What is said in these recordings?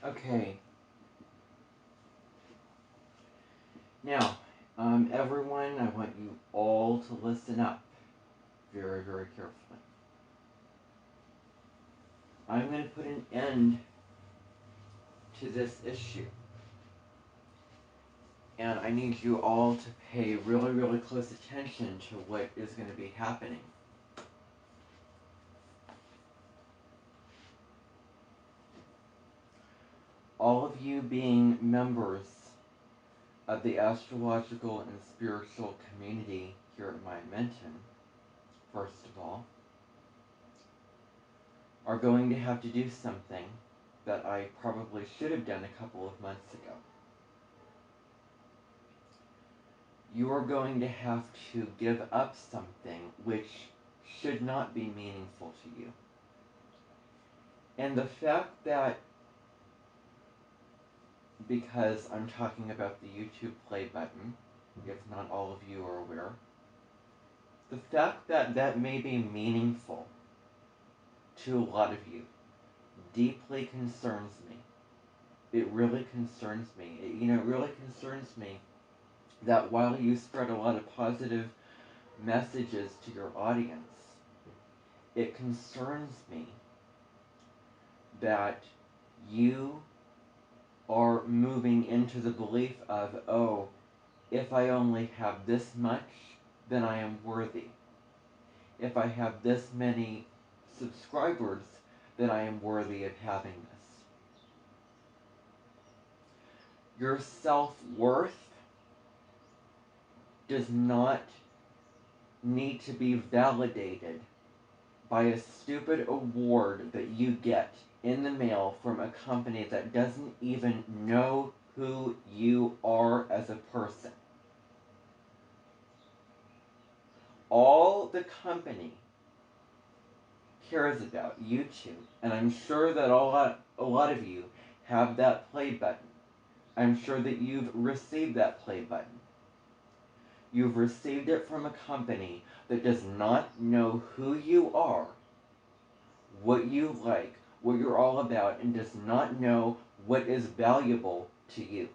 Okay. Now, everyone, I want you all to listen up very, very carefully. I'm going to put an end to this issue. And I need you all to pay really, really close attention to what is going to be happening. All of you being members of the astrological and spiritual community here at My Menton, first of all, are going to have to do something that I probably should have done a couple of months ago. You are going to have to give up something which should not be meaningful to you. And the fact that, because I'm talking about the YouTube play button, if not all of you are aware, the fact that that may be meaningful to a lot of you deeply concerns me. It really concerns me. It really concerns me that while you spread a lot of positive messages to your audience, it concerns me that you are moving into the belief of, oh, if I only have this much, then I am worthy. If I have this many subscribers, then I am worthy of having this. Your self-worth does not need to be validated by a stupid award that you get in the mail from a company that doesn't even know who you are as a person. All the company cares about, YouTube, and I'm sure that a lot of you have that play button. I'm sure that you've received that play button. You've received it from a company that does not know who you are, what you like, what you're all about, and does not know what is valuable to you.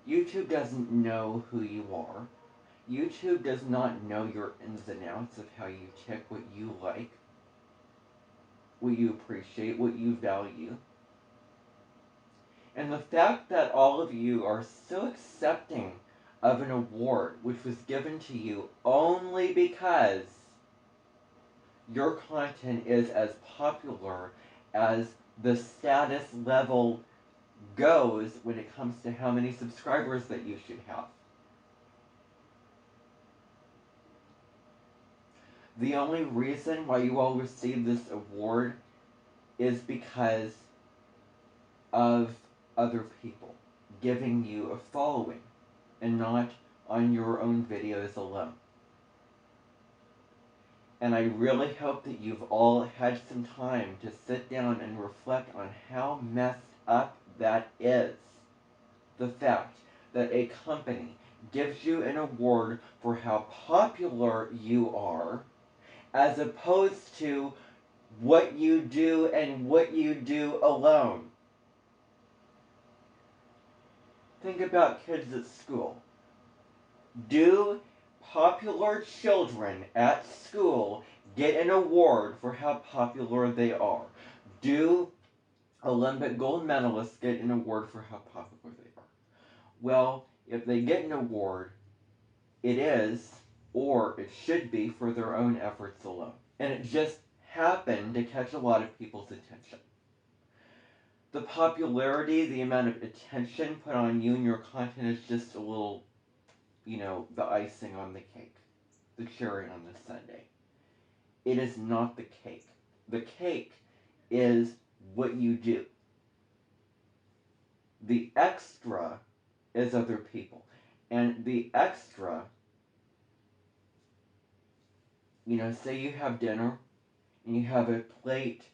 YouTube doesn't know who you are. YouTube does not know your ins and outs of how you tick, what you like, what you appreciate, what you value. And the fact that all of you are so accepting of an award which was given to you only because your content is as popular as the status level goes when it comes to how many subscribers that you should have. The only reason why you all receive this award is because of other people giving you a following and not on your own videos alone. And I really hope that you've all had some time to sit down and reflect on how messed up that is. The fact that a company gives you an award for how popular you are, as opposed to what you do and what you do alone. Think about kids at school. Do popular children at school get an award for how popular they are? Do Olympic gold medalists get an award for how popular they are? Well, if they get an award, it is, or it should be, for their own efforts alone. And it just happened to catch a lot of people's attention. The popularity, the amount of attention put on you and your content is just a little, the icing on the cake, the cherry on the sundae. It is not the cake. The cake is what you do. The extra is other people. And the extra, say you have dinner and you have a plate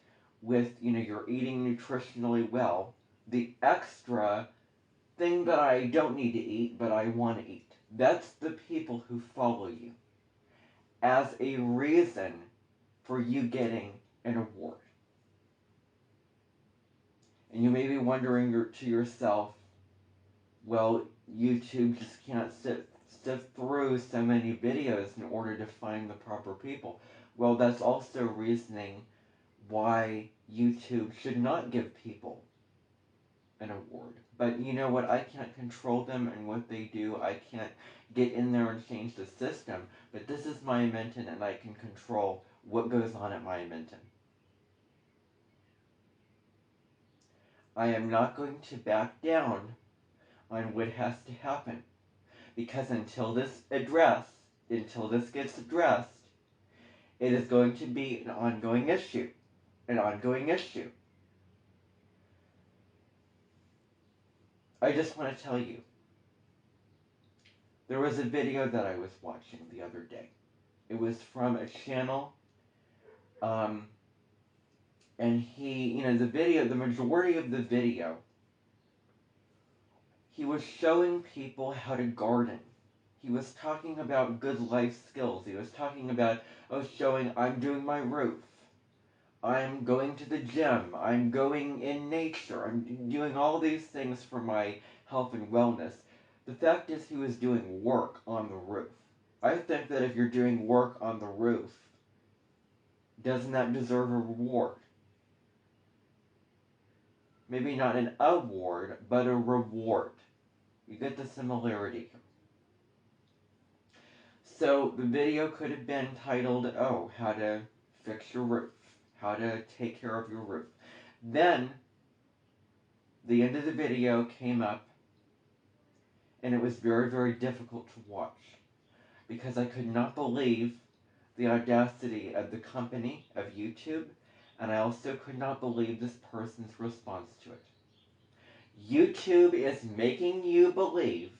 with, you're eating nutritionally well. The extra thing that I don't need to eat, but I want to eat. That's the people who follow you as a reason for you getting an award. And you may be wondering to yourself, well, YouTube just can't sift through so many videos in order to find the proper people. Well, that's also reasoning why YouTube should not give people an award. But you know what? I can't control them and what they do. I can't get in there and change the system. But this is my Minton, and I can control what goes on at my Minton. I am not going to back down on what has to happen. Because until this gets addressed, it is going to be an ongoing issue. An ongoing issue. I just want to tell you, there was a video that I was watching the other day. It was from a channel, and the majority of the video, he was showing people how to garden. He was talking about good life skills. He was talking about, showing I'm doing my roof. I'm going to the gym. I'm going in nature. I'm doing all these things for my health and wellness. The fact is, he was doing work on the roof. I think that if you're doing work on the roof, doesn't that deserve a reward? Maybe not an award, but a reward. You get the similarity here. So the video could have been titled, how to fix your roof, how to take care of your roof. Then, the end of the video came up, and it was very, very difficult to watch, because I could not believe the audacity of the company, of YouTube, and I also could not believe this person's response to it. YouTube is making you believe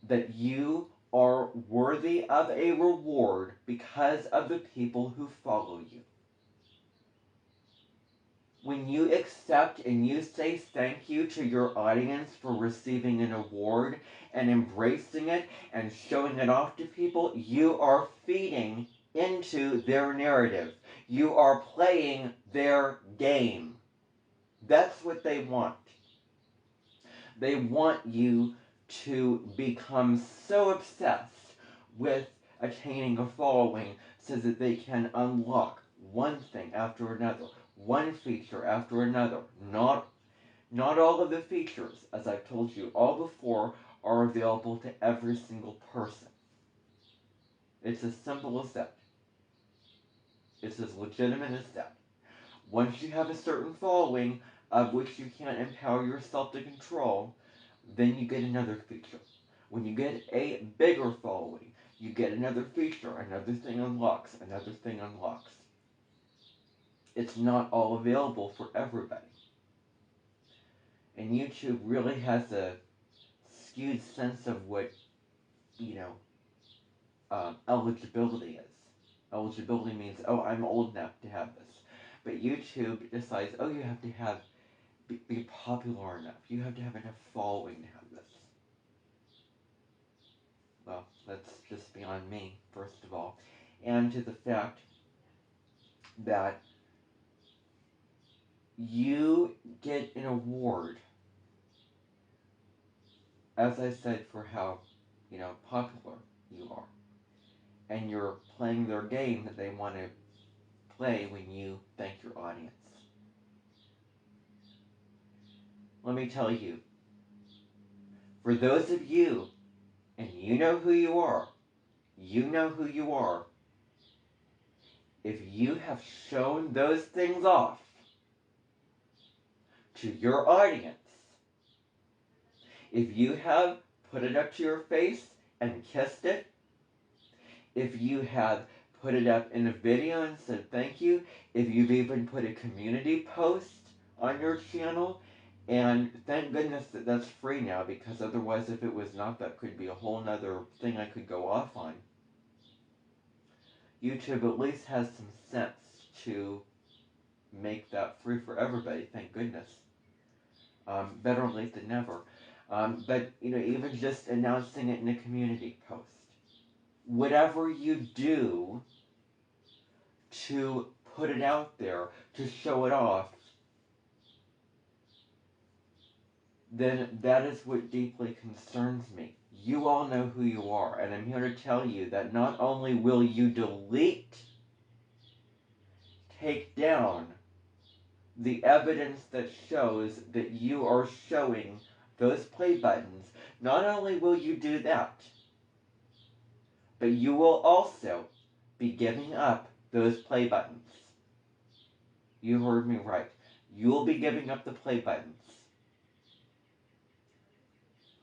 that you are worthy of a reward because of the people who follow you. When you accept and you say thank you to your audience for receiving an award and embracing it and showing it off to people, you are feeding into their narrative. You are playing their game. That's what they want. They want you to become so obsessed with attaining a following so that they can unlock one thing after another, one feature after another. Not all of the features, as I've told you all before, are available to every single person. It's as simple as that. It's as legitimate as that. Once you have a certain following of which you can't empower yourself to control, then you get another feature. When you get a bigger following, you get another feature, another thing unlocks, another thing unlocks. It's not all available for everybody. And YouTube really has a skewed sense of what, eligibility is. Eligibility means, I'm old enough to have this. But YouTube decides, you have to be popular enough. You have to have enough following to have this. Well, that's just beyond me, first of all. And to the fact that you get an award, as I said, for how, popular you are. And you're playing their game that they want to play when you thank your audience. Let me tell you, for those of you, and you know who you are, if you have shown those things off to your audience, if you have put it up to your face and kissed it, if you have put it up in a video and said thank you, if you've even put a community post on your channel, and thank goodness that that's free now, because otherwise if it was not, that could be a whole nother thing I could go off on. YouTube at least has some sense to make that free for everybody, thank goodness. Better late than never. But, even just announcing it in a community post. Whatever you do to put it out there to show it off, then that is what deeply concerns me. You all know who you are, and I'm here to tell you that not only will you delete, take down the evidence that shows that you are showing those play buttons, not only will you do that, but you will also be giving up those play buttons. You heard me right. You'll be giving up the play buttons.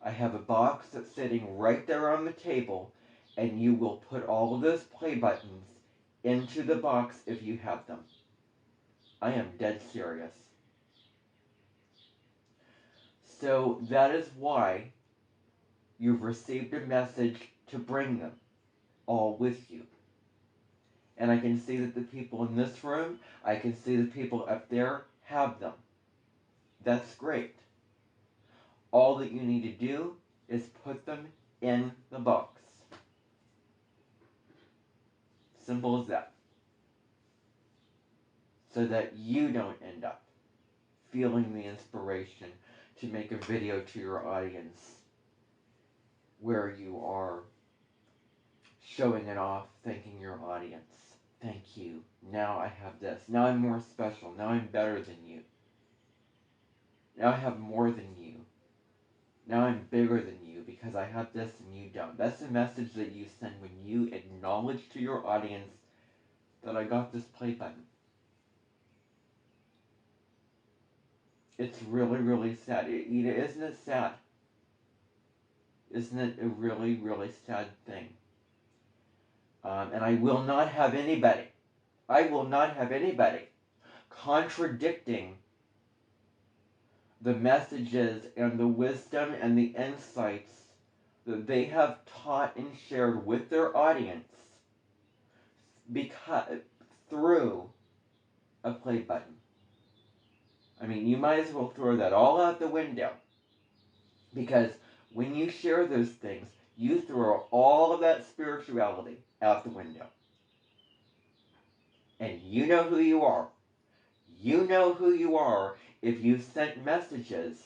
I have a box that's sitting right there on the table, and you will put all of those play buttons into the box if you have them. I am dead serious. So that is why you've received a message to bring them all with you. And I can see that the people in this room, I can see the people up there have them. That's great. All that you need to do is put them in the box. Simple as that. So that you don't end up feeling the inspiration to make a video to your audience where you are showing it off, thanking your audience. Thank you. Now I have this. Now I'm more special. Now I'm better than you. Now I have more than you. Now I'm bigger than you because I have this and you don't. That's the message that you send when you acknowledge to your audience that I got this play button. It's really, really sad. Isn't it sad? Isn't it a really, really sad thing? And I will not have anybody contradicting the messages and the wisdom and the insights that they have taught and shared with their audience through a play button. I mean, you might as well throw that all out the window, because when you share those things, you throw all of that spirituality out the window. And you know who you are. You know who you are if you sent messages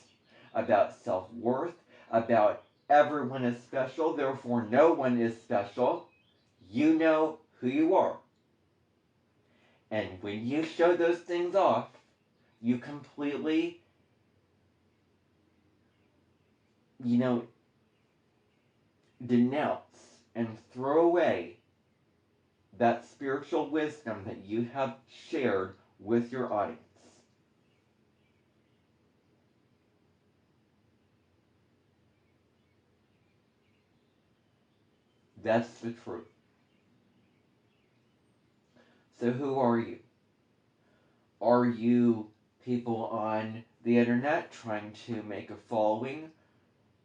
about self-worth, about everyone is special, therefore no one is special. You know who you are. And when you show those things off, you completely, denounce and throw away that spiritual wisdom that you have shared with your audience. That's the truth. So who are you? Are you people on the internet trying to make a following?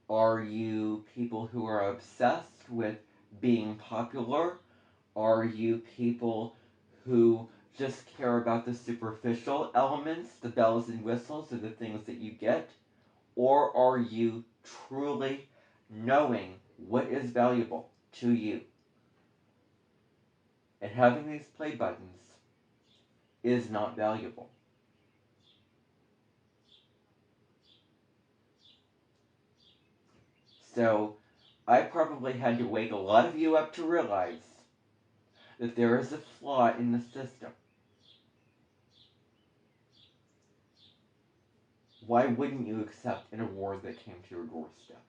Are you people who are obsessed with being popular? Are you people who just care about the superficial elements, the bells and whistles of the things that you get? Or are you truly knowing what is valuable to you? And having these play buttons is not valuable. So I probably had to wake a lot of you up to realize that there is a flaw in the system. Why wouldn't you accept an award that came to your doorstep?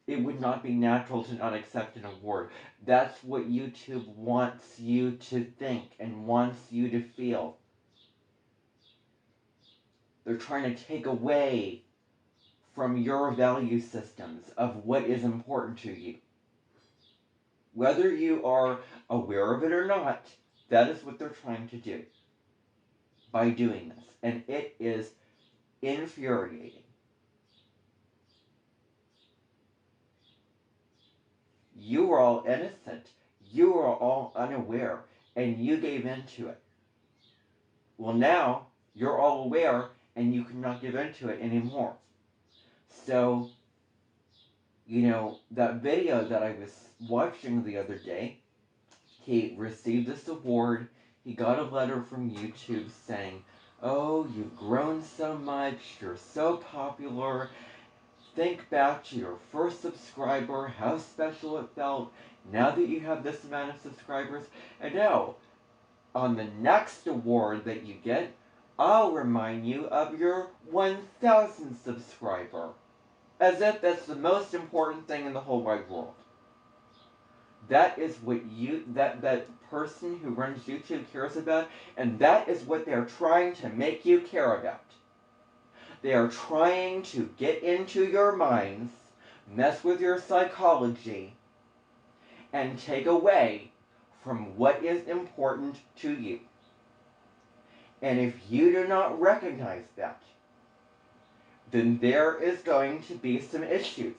It would not be natural to not accept an award. That's what YouTube wants you to think and wants you to feel. They're trying to take away from your value systems of what is important to you. Whether you are aware of it or not, that is what they're trying to do by doing this. And it is infuriating. You were all innocent. You were all unaware, and you gave in to it. Well, now you're all aware, and you cannot give in to it anymore. So, that video that I was watching the other day, he received this award. he got a letter from YouTube saying, "Oh, you've grown so much, you're so popular. Think back to your first subscriber, how special it felt, now that you have this amount of subscribers. And now, on the next award that you get, I'll remind you of your 1,000th subscriber." As if that's the most important thing in the whole wide world. That is what that person who runs YouTube cares about, and that is what they're trying to make you care about. They are trying to get into your minds, mess with your psychology, and take away from what is important to you. And if you do not recognize that, then there is going to be some issues.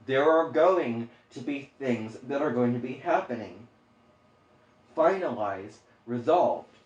There are going to be things that are going to be happening, finalized, resolved.